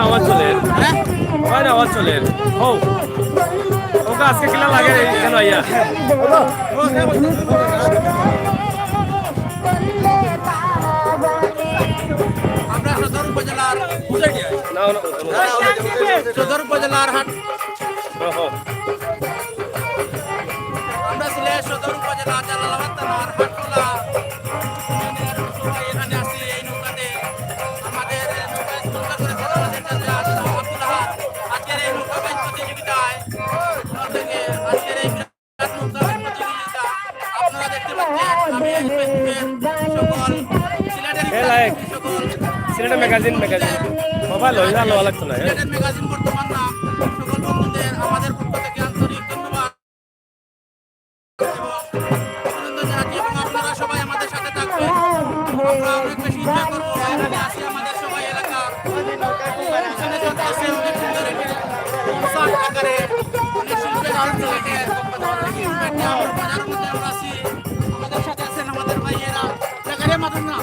আওয়াজ চলে আওয়াজ চলে ও ওকে আজকে খেলা লাগে কেন আইয়া আমরা সদর উপজেলার সদর উপজেলার হাট আমরা সিলেট সদর উপজেলা জালালাবাদ থানার হাটখোলা এখানে আসি এই নৌকাতে আমাদের নৌকা করে আমাদের আজকের এই নৌকা বাইচ প্রতিযোগিতায় আজকের এই নৌকা বাইচ প্রতিযোগিতা আপনারা দেখতে পাচ্ছেন আমি সকল সিলেটের ম্যাগাজিন মোবাইল হইলো লাগতো না সিলেটের ম্যাগাজিন বর্তমান না সকল বন্ধুদের আমাদের পক্ষ থেকে আন্তরিক ধন্যবাদ অভিনন্দন জানাচ্ছি এবং আপনারা সবাই আমাদের সাথে থাকবেন আমরা অনেক বেশি এনজয় করবো এখানে আসি আমাদের সবাই এলাকা এখানে চলতেছে অনেক সুন্দর একটি কনসার্ট আকারে অনেক শিল্পের সিলেটের আমরা বাজারের মধ্যে আমরা আছি আমাদের সাথে আছেন আমাদের ভাইয়েরা জায়গারে মাতুন না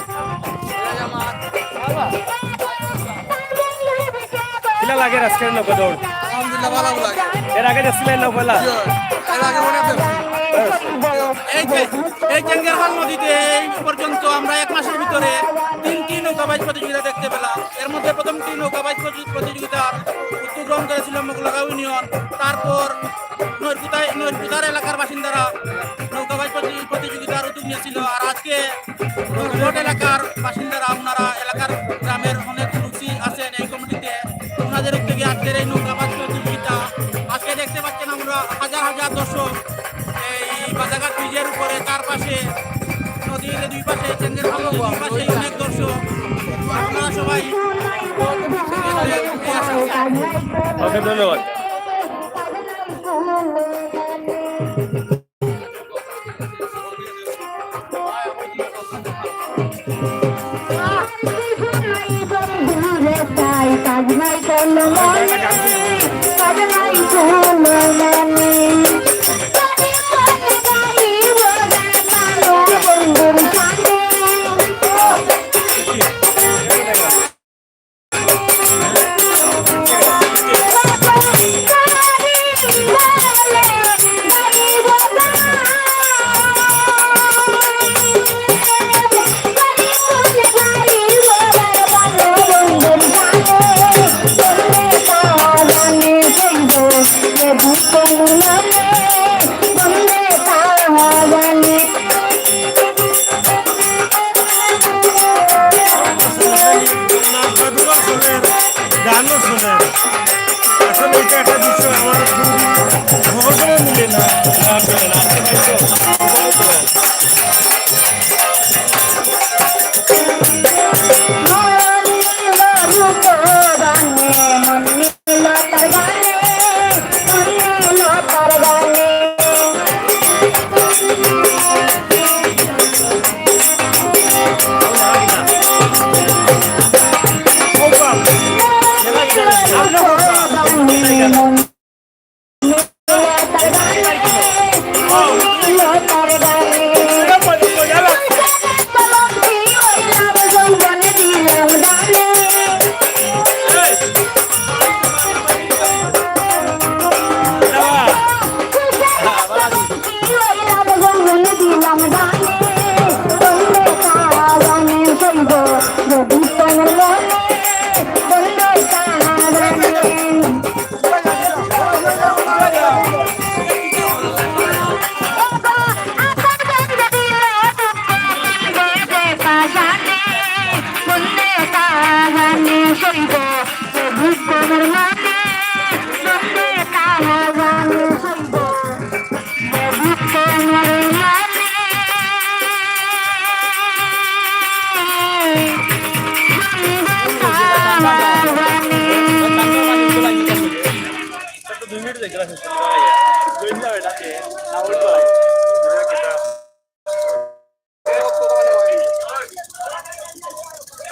কিলা লাগে আজকের নৌকা দৌড় আলহামদুলিল্লাহ ভালো লাগে এর আগে যাচ্ছিলেন নৌকা এর আগে মনে এই চেঙ্গারহাল নদীতে এই পর্যন্ত আমরা 1 মাসের ভিতরে 3টি নৌকাবাইজ প্রতিযোগিতা দেখতে পেলাম এর মধ্যে প্রথমটি নৌকাবাইজ প্রতিযোগিতার উদ্যোগ গ্রহণ করেছিল মোগলাগাঁও ইউনিয়ন তারপর নৈরপুতার এলাকার বাসিন্দারা নৌকাবাইজ প্রতিযোগিতার উদ্যোগ নিয়েছিল আর আজকে রোড এলাকার বাসিন্দারা ওনারা এলাকার গ্রামের অনেক রুচি আছেন এই কমিটিতে ওনাদের উদ্যোগে আজকের এই নৌকাবাইজ প্রতিযোগিতা আজকে দেখতে পাচ্ছেন আমরা হাজার হাজার দর্শক এই বাজারঘাট ব্রিজের উপরে চারপাশে নদীর দুই পাশে চেঙ্গের ভালো দুই পাশে অনেক দর্শক আপনারা সবাই ওকে ধন্যবাদ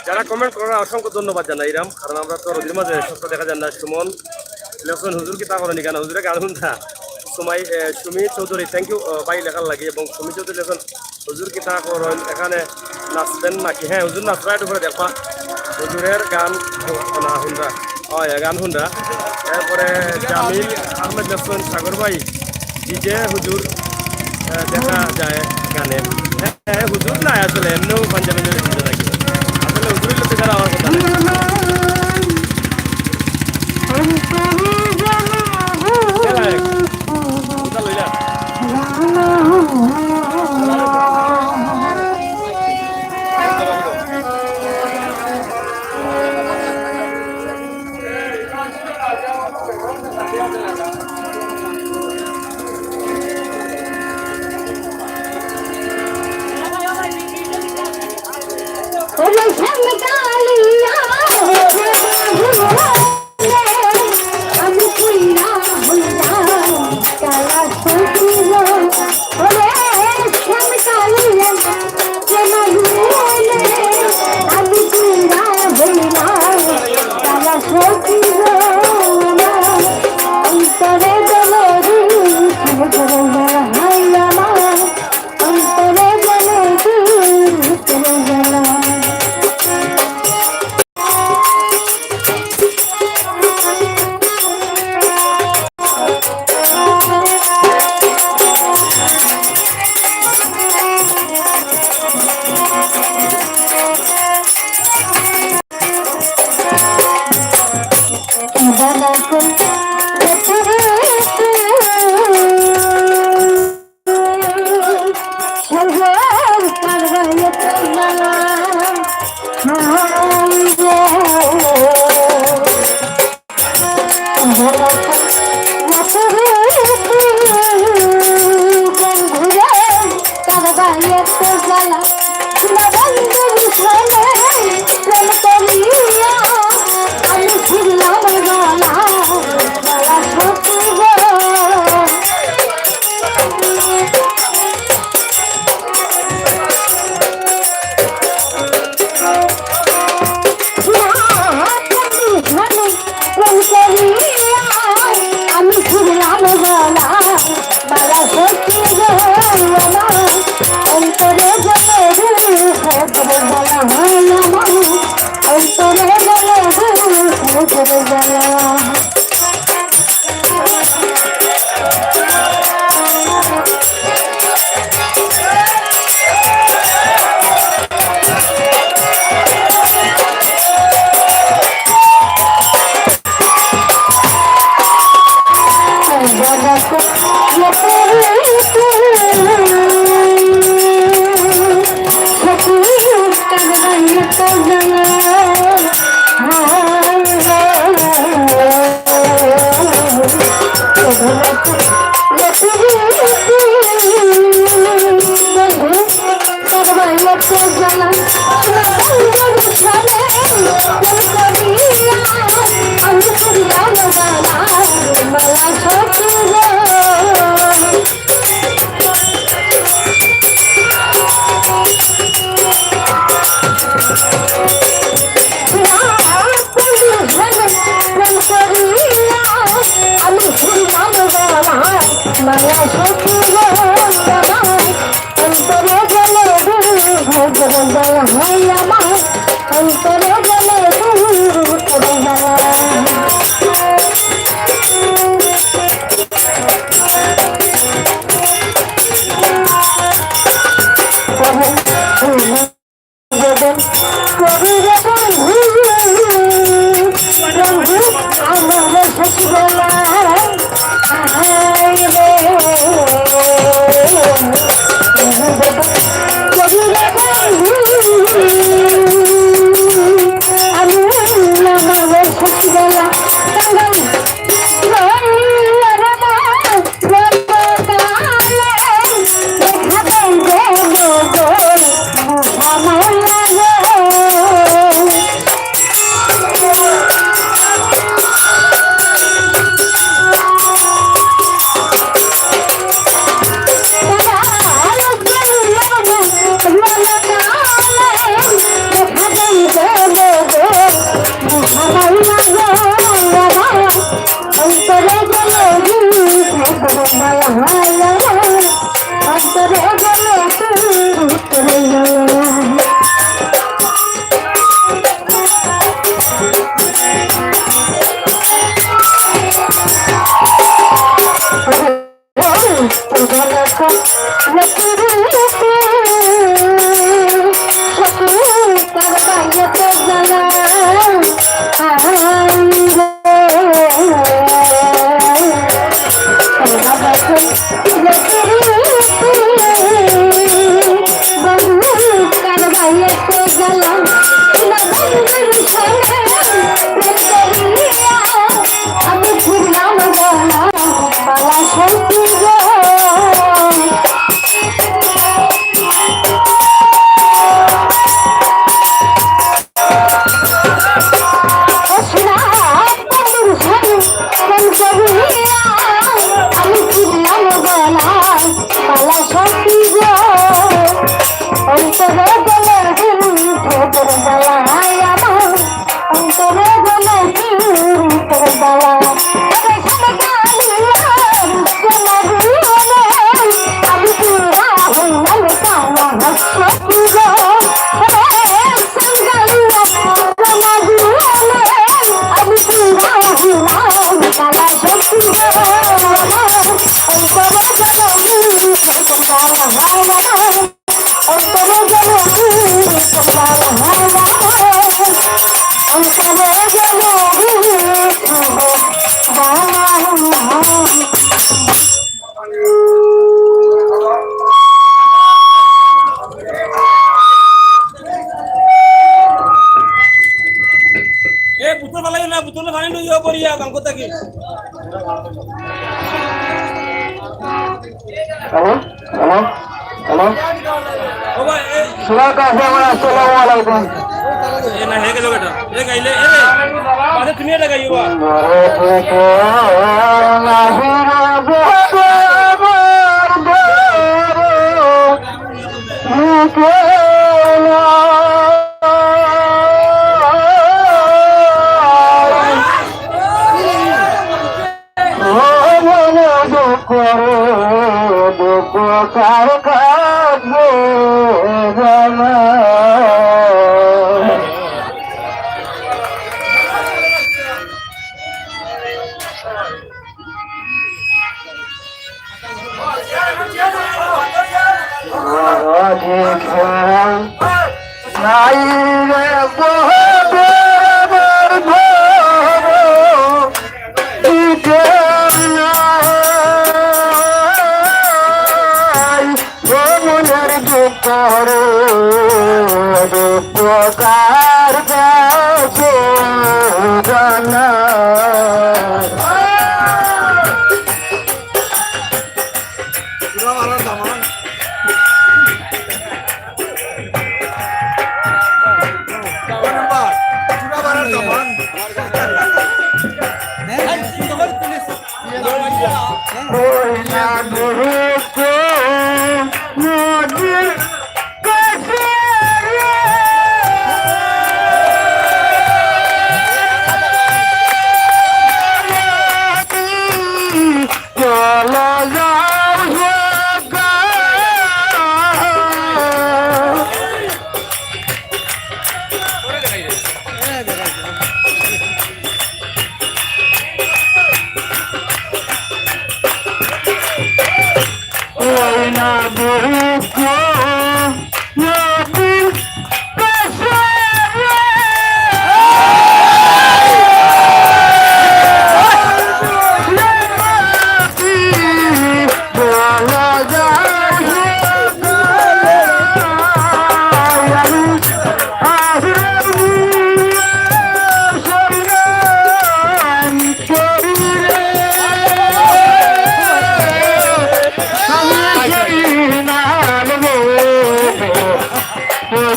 যারা কমেন্ট করার অসংখ্য ধন্যবাদ জানাই রাম, কারণ আমরা তো রোদির মাঝে সত্য দেখা যান না। সুমন লেখন হুজুর কি তা করেনি কেন হুজুরে গান শুনতা সুমি চৌধুরী, থ্যাংক ইউ ভাই লেখার লাগে। এবং সুমি চৌধুরী লেখন হুজুর কিতা করেন এখানে নাচবেন নাকি? হ্যাঁ হুজুর নাচবা একটু করে দেখবা হুজুরের গান না হুন্ডা গান হুন্ডা। এরপরে জামিল আহমেদ নাচবেন সাগর ভাই ডিজে হুজুর দেখা যায় গানে। হ্যাঁ হুজুর না আসলে এমনিও পাঞ্জাবি নাকি আসলে হুজুরের লোকে যারা আমার কথা এ বুতল পালাই না বুতল পানি লইও করিয়া গাঙ্গো থাকি হ্যালো হ্যালো হ্যালো ও ভাই আসসালামু আলাইকুম এ না হে গেল বেটা এ গাইলে এ বাদে তুমি এটা গাইবা কার কাছে জানা নাই রে প্রকার কাছে জানা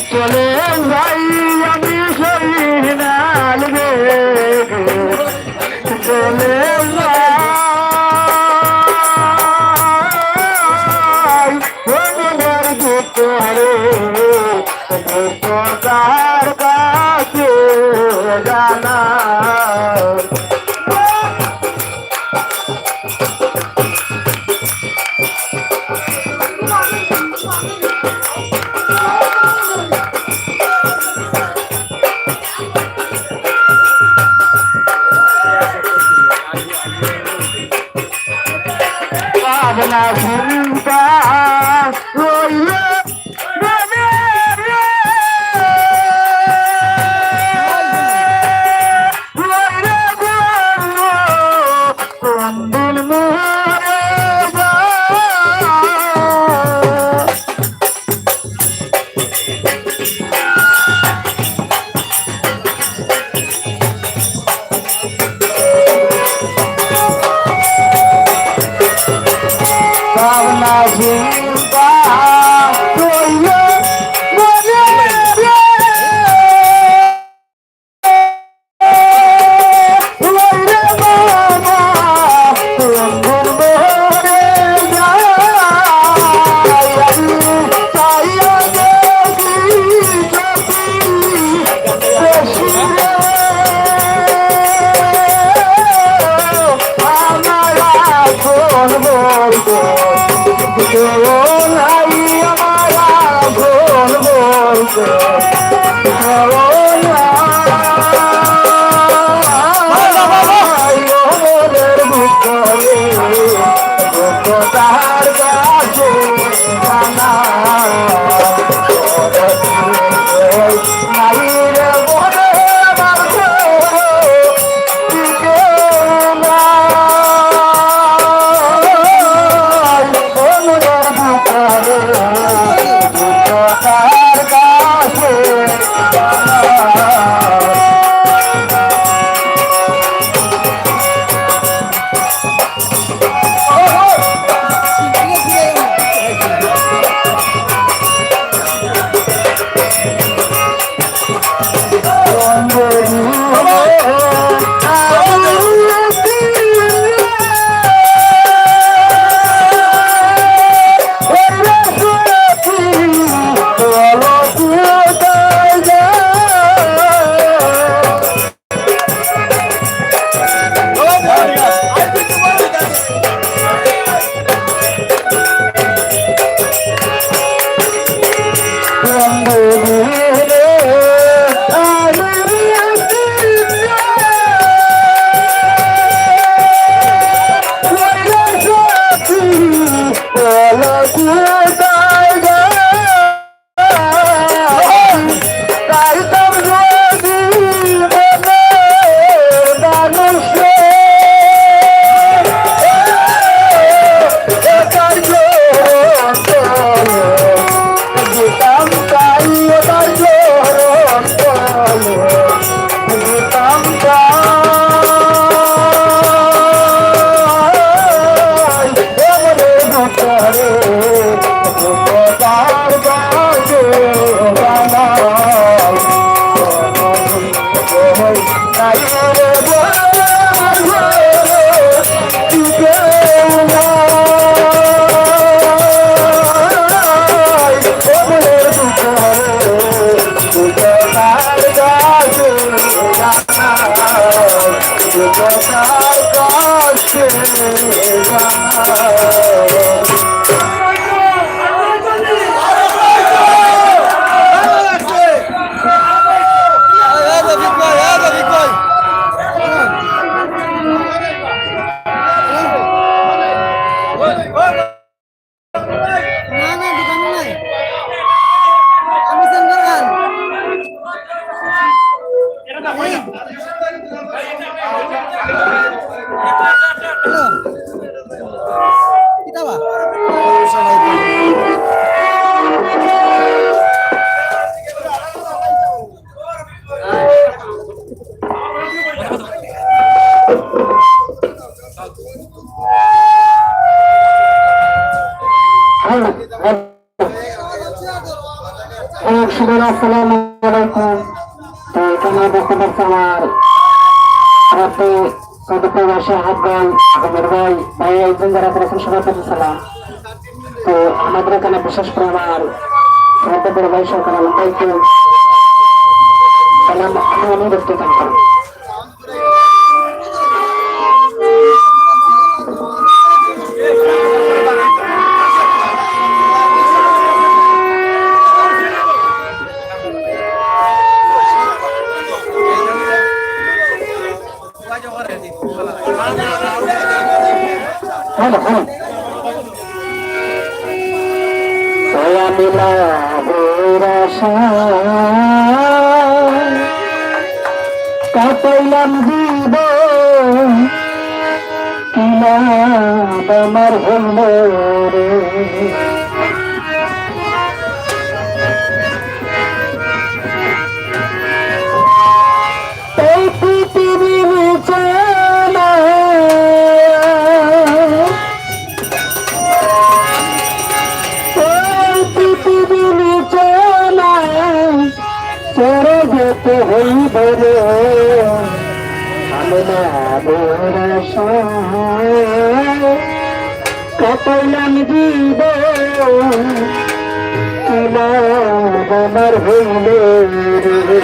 চলে যাই আমি সহিনাল গে চলে যাই মনের ভিতরে প্রকার কাছে জানা জীবন বলতে মনের ভিতরে তার কাছে জানা নাই রে বলে আমার তার কাছে আসসালামু আলাইকুম। তো এখানে দেখতে পাচ্ছি আমার রাতে প্রবাসী হাত ভাই আহমেদ ভাই একজন যারা করেছেন সবার প্রতি সালাম। তো আমাদের এখানে বিশেষ করে আমার শ্রদ্ধা ভাই সরকার আলম ভাইকে সালাম আমি অনুরোধ করতাম। কাটাইলাম জীব কিনা আমার হল রে এই পৃথিবীর চালা চরে যেতে হইব রে কাটাইলাম জীব আমার হইল রে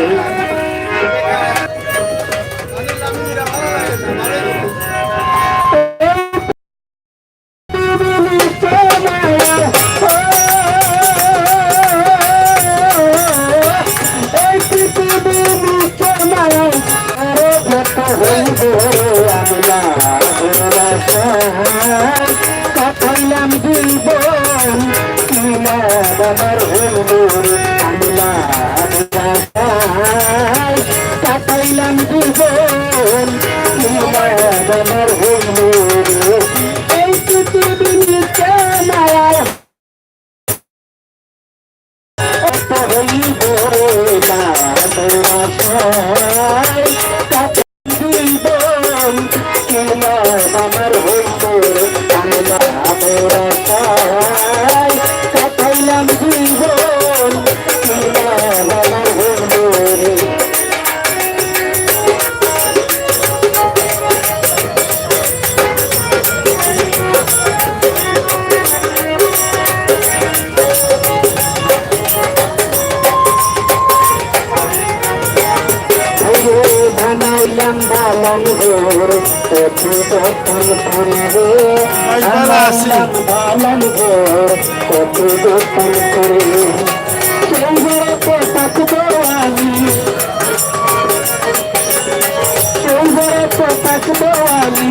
বালান ঘোর কত যতন করিবে আমার নাম বালান ঘোর কত যতন করিবে সেই ঘরেতে থাকবো আমি সেই ঘরেতে থাকবো আমি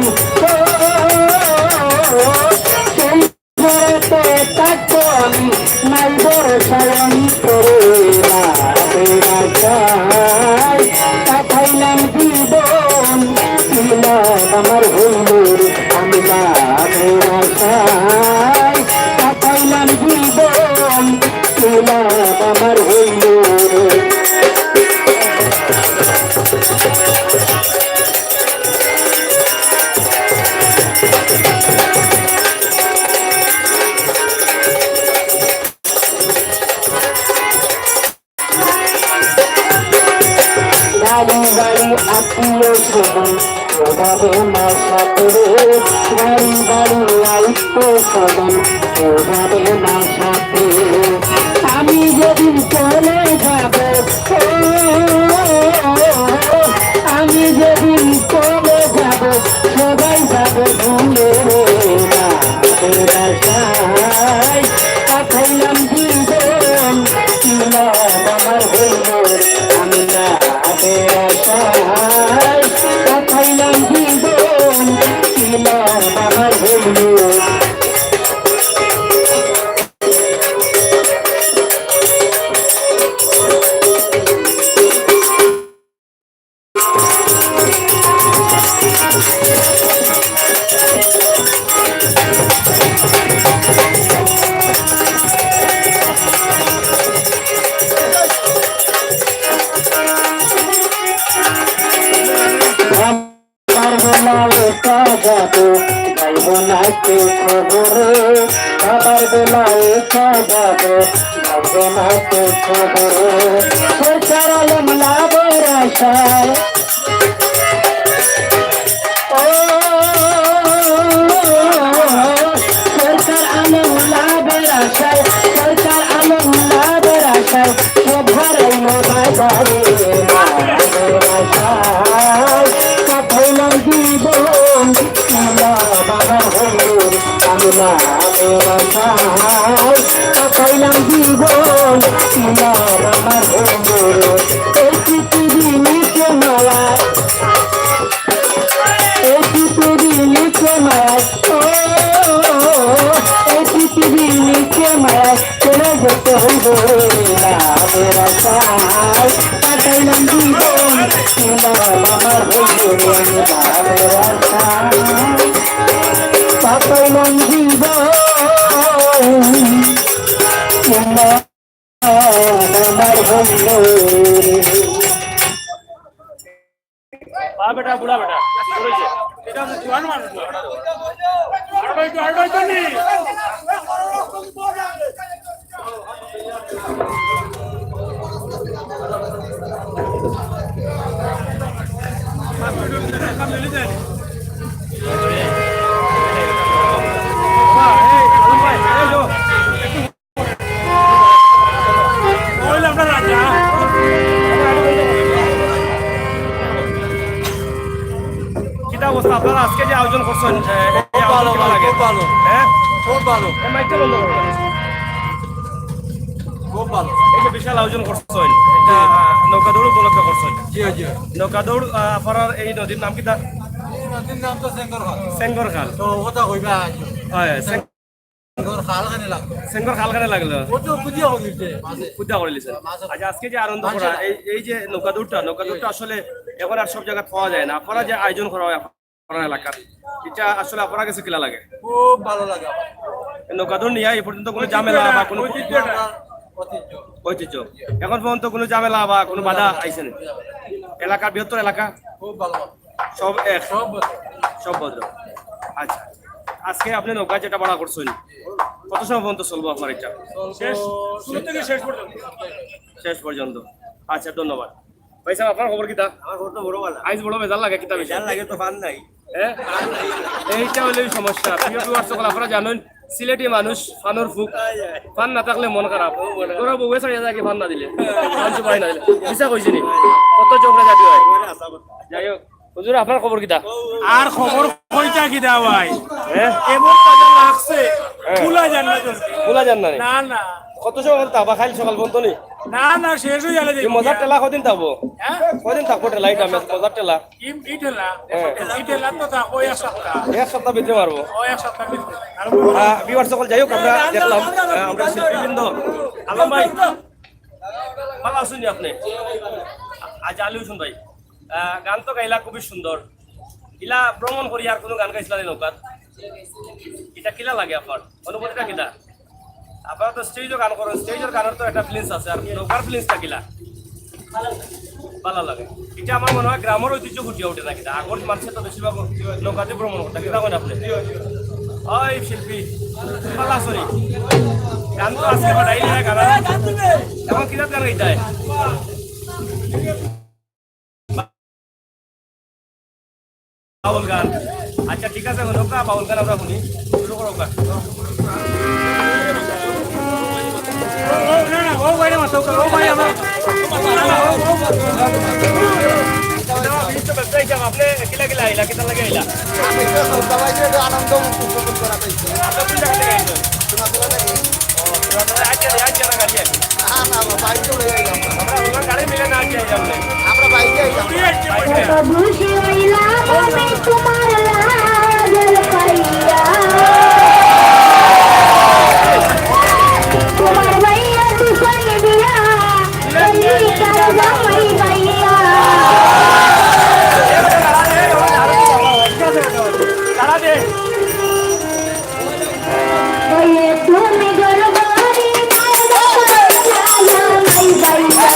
সেই ঘরেতে থাকবো আমি নাই ভরসায় আমি করে পাঠাইলাম জীবন আমার হইল আমি পাঠাইলাম জীবন আমার হইল গাড়ি গাড়ি আত্মীয় স্বজন ওভাবে না সাথে গাড়ি গাড়ি আত্মীয় স্বজন ওভাবে না সাথে আমি যেদিন চলে যাব আমি যেদিন চলে যাব সবাই যাব ভুলে পাঠাইলাম জীবন আমার হইল আমি না পাঠাইলাম জীবন আমার হইল যাবো যাইব না কেউ খবরে আবার বেলায় যাবো যাইব না কেউ খবরে সরকার আলম লাভের আশায় সরকার আলম লাভের আশায় সরকার আলম লাভের আশায় সব হারাইল বাজারে পাঠাইলাম জীবন বাবার হলুর আমি না পাঠাইলাম জীবন আমার হলুর এই পৃথিবী নিচে মায়া এই পৃথিবী নিচে মায়া এই পৃথিবী নিচে মায়া চলে যেতে হইব পাঠাইলাম জীবন আমার হলুর পাঠাইলাম জীবন আমার হলুর বেটা বুড়া বেটা অবস্থা আপনারা আজকে যে আয়োজন করছেন খুব ভালো এই যে বিশাল আয়োজন করছেন নৌকা দৌড় উপলক্ষে করছেন নৌকা দৌড় আপনার এই নদীর নাম কি নদীর নাম তো সেঙ্গর খাল তো কথা কইবা সেঙ্গর খাল খানে লাগলো পূজা করে লিছে আচ্ছা আজকে যে আনন্দ করা এই যে নৌকা দৌড়টা আসলে এখন আর সব জায়গায় পাওয়া যায় না আপনারা যে আয়োজন করা হয় আপনার এলাকার এটা আসলে আপনার কাছে কিলা লাগে খুব ভালো লাগে নৌকা দৌড় নিয়ে এই পর্যন্ত কোনো ঝামেলা বা কোনো ঐতিহ্য এখন পর্যন্ত কোনো ঝামেলা বা কোনো বাধা আইছে না এলাকা বৃহত্তর এলাকা খুব ভালো সব এক সব ভদ্র আচ্ছা আজকে আপনি নৌকা যেটা ভাড়া করছেন কত সময় পর্যন্ত চলবো আপনার এটা শুরু থেকে শেষ পর্যন্ত আচ্ছা ধন্যবাদ ভাই সাহেব আপনার খবর কিতা আমার খবর তো বড় ভালো আইজ বড় বেজাল লাগে কিতা বেজাল লাগে তো ফান নাই হ্যাঁ এইটা হলো সমস্যা প্রিয় ভিউয়ার্স সকল আপনারা জানেন সিলেটি মানুষ ফানোর ফুক ফান না থাকলে মন খারাপ তোরা বউয়ে ছাড়িয়ে যায় ফান না দিলে ফান চুপাই না দিলে বিশ্বাস কইছিনি কত চোখে জাতি হয় যাই হোক হুজুর আপনার খবর কিটা আর খবর কইটা কি দাওয়াই হ্যাঁ এমন কাজে লাগছে হ্যাঁ। খোলা যান না জলদি খোলা যান না নি? না না কত সময় তাবা খাইল সকাল পর্যন্ত নি না না শেষ হয়ে গেলে এই মজার টেলা কদিন থাকবো হ্যাঁ কদিন থাকবো টেলা এটা মজার টেলা ইটেলা হ্যাঁ। ইটেলা তো তা ওই এক সপ্তাহ এক সপ্তাহ ভিতরে মারবো ওই এক সপ্তাহ ভিতরে। আর বিবার সকল যাই হোক আমরা দেখলাম আমরা শিল্পীবৃন্দ আলম ভাই ভালো আছেন নি আপনি আজ আলী হোসেন ভাই গান তো গাইলা খুবই সুন্দর ইলা ভ্রমণ করি আর কোনো গান গাইছিলা নৌকার এটা কিলা লাগে আপনার অনুভূতিটা কিলা আপনারা তো স্টেজও গান করেন স্টেজের গানের তো একটা ফিলিংস আছে আর নৌকার ফিলিংসটা কিলা ভালো লাগে এটা আমার মনে হয় গ্রামের ঐতিহ্য ফুটিয়ে ওঠে না কিনা আগর মানুষের তো বেশিরভাগ নৌকাতে ভ্রমণ করতে কিনা করেন আপনি ওই শিল্পী ভালো আছো নি গান তো আজকে বাড়াইলে গান এখন কিনা গান গাইতে বাউল গান আচ্ছা ঠিক আছে নৌকা বাউল গান আমরা শুনি শুরু করো গান না না ও ভাই না তো ও ভাই আমার আপনি কিলা কিলা আইলা কিতা লাগে আইলা আমি তো সবাইকে আনন্দ উপভোগ করা পাইছি আপনার কোন জায়গা থেকে আইছেন তোমাদের লাগে আচ্ছা না গাড়ি আছে না না বাইক চলে যাইলাম আমরা ওনার গাড়ি মিলে না আছি আইলাম আমরা বাইকে আইলাম খুশি হইলাম আমি তোমার লাগল পাইয়া তোমার ভাইয়া দুসন দিয়া চলি তার জামাই ভাইয়া দাঁড়া দে ওয়ে তুমি গরবারি জামাই ভাইয়া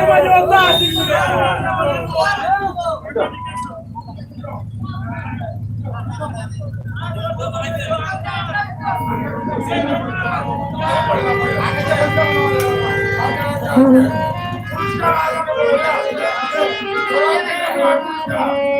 Thank you.